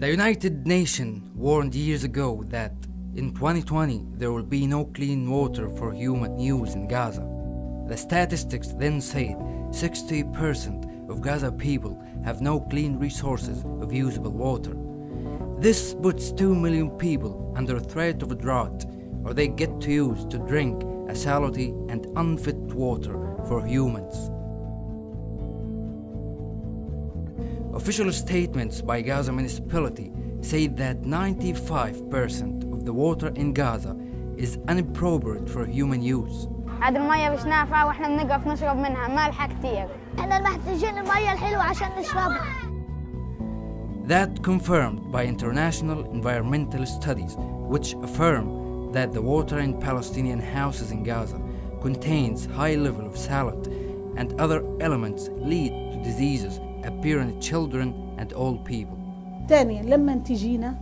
The United Nations warned years ago that in 2020 there will be no clean water for human use in Gaza. The statistics then said 60% of Gaza people have no clean resources of usable water. This puts 2 million people under threat of a drought, or they get to use to drink a salty and unfit water for humans. Official statements by Gaza municipality say that 95% of the water in Gaza is inappropriate for human use. هذه المية مش نافعة واحنا بنقف نشرب منها مالحة كتير. احنا محتاجين المية الحلوة عشان نشربها. That confirmed by international environmental studies, which affirm that the water in Palestinian houses in Gaza contains high level of saline and other elements lead to diseases appearing in children and old people. ثانيا لما تجينا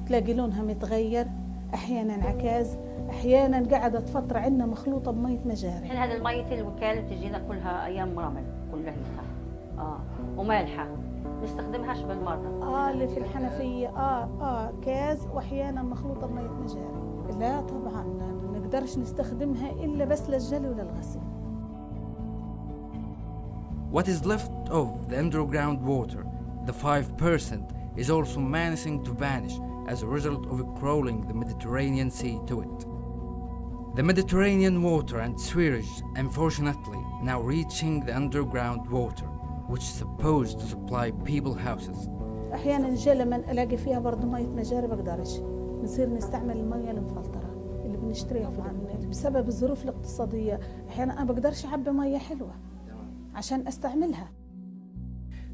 تلاقي لونها متغير، احيانا عكاز، احيانا قعدت فتره عندنا مخلوطه بميه مجاري. هذه الميه الوكاله تجينا كلها ايام رمل كلها ومالحه نستخدمهاش بالمره. اللي في الحنفيه كاز واحيانا مخلوطه بميه مجاري. لا طبعا ما نقدرش نستخدمها الا بس للجل وللغسيل. What is left of the underground water, the 5%, is also menacing to vanish as a result of crawling the Mediterranean Sea to it. The Mediterranean water and sewage, unfortunately, now reaching the underground water, which is supposed to supply people houses. أحيانا الجل لما ألاقي فيها برضه مية مجاري بقدرش، نصير نستعمل المية المفلترة اللي بنشتريها بسبب الظروف الاقتصادية. أحيانا أنا بقدرش أعبي مية حلوة عشان أستعملها.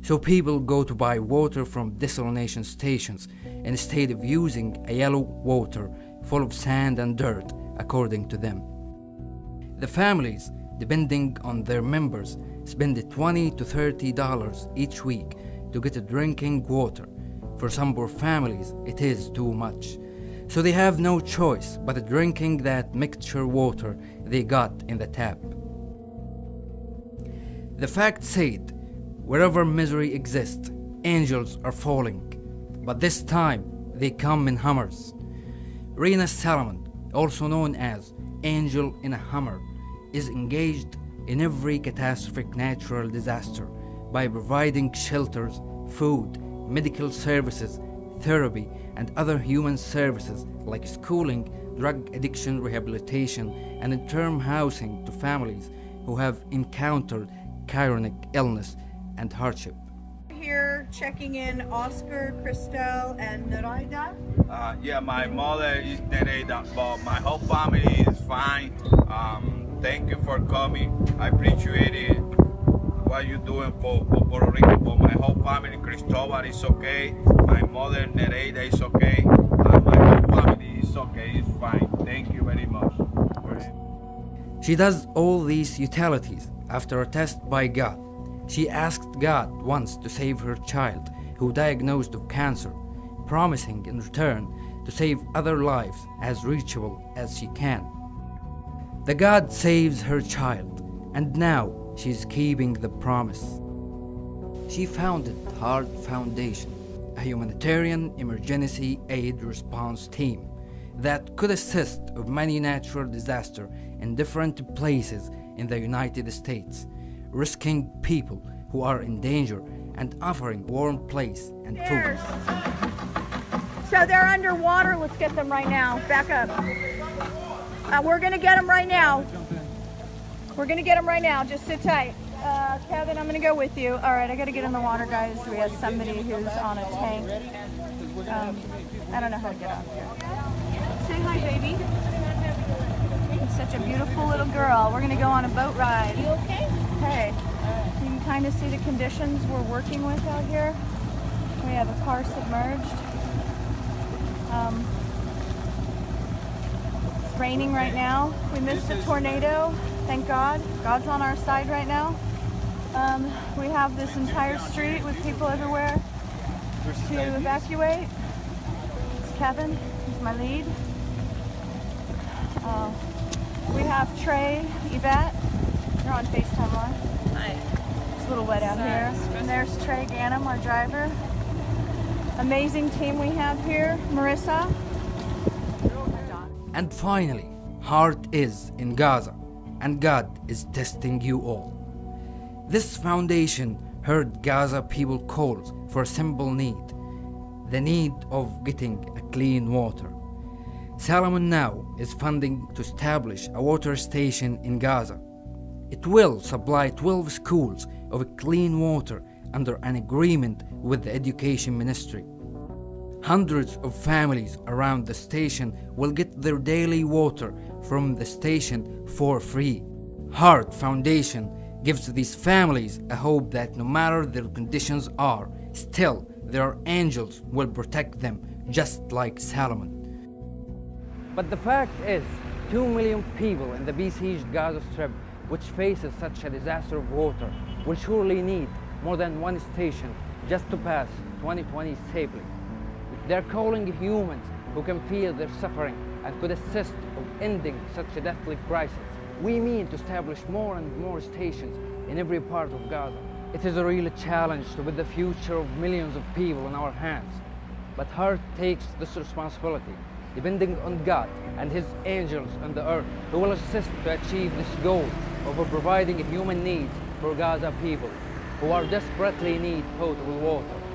So people go to buy water from desalination stations instead of using a yellow water full of sand and dirt, according to them. The families, depending on their members, spend $20 to $30 each week to get a drinking water. For some poor families, it is too much. So they have no choice but drinking that mixture water they got in the tap. The fact said, wherever misery exists, angels are falling. But this time, they come in Hummers. Rena Salomon, also known as Angel in a Hummer, is engaged in every catastrophic natural disaster by providing shelters, food, medical services, therapy, and other human services like schooling, drug addiction rehabilitation, and interim housing to families who have encountered chronic illness and hardship. Here checking in Oscar, Christelle, and Neraida. Yeah, my mother is Neraida, but my whole family is fine. Thank you for coming. I appreciate it. What you're doing for Puerto Rico, for my whole family. Cristobal is okay. My mother Neraida is okay. My whole family is okay. It's fine. Thank you very much. She does all these utilities after a test by God. She asked God once to save her child who diagnosed of cancer, promising in return to save other lives as reachable as she can. The God saves her child, and now she's keeping the promise. She founded Heart Foundation, a humanitarian emergency aid response team that could assist of many natural disasters in different places in the United States, rescuing people who are in danger and offering warm place and food. So they're underwater. Let's get them right now. Back up. We're going to get them right now. We're going to get them right now. Just sit tight. Kevin, I'm going to go with you. All right, I got to get in the water, guys. We have somebody who's on a tank. I don't know how to get out here. Say hi, baby. Such a beautiful little girl. We're going to go on a boat ride. You okay? Hey, you can kind of see the conditions we're working with out here. We have a car submerged. It's raining right now. We missed a tornado. Thank God. God's on our side right now. We have this entire street with people everywhere to evacuate. It's Kevin. He's my lead. We have Trey, Yvette. They're on FaceTime Live. Hi. It's a little wet out here. And there's Trey Ganem, our driver. amazing team we have here. Marissa. And finally, heart is in Gaza, and God is testing you all. This foundation heard Gaza people calls for a simple need, the need of getting a clean water. Salomon now is funding to establish a water station in Gaza. It will supply 12 schools of clean water under an agreement with the Education Ministry. Hundreds of families around the station will get their daily water from the station for free. Heart Foundation gives these families a hope that no matter their conditions are, still their angels will protect them, just like Solomon. But the fact is, 2 million people in the besieged Gaza Strip, which faces such a disaster of water, will surely need more than one station just to pass 2020 safely. They're calling humans who can feel their suffering and could assist of ending such a deathly crisis. We mean to establish more and more stations in every part of Gaza. It is a real challenge to put the future of millions of people in our hands. But Heart takes this responsibility, depending on God and His angels on the earth who will assist to achieve this goal of providing human needs for Gaza people who are desperately need potable water.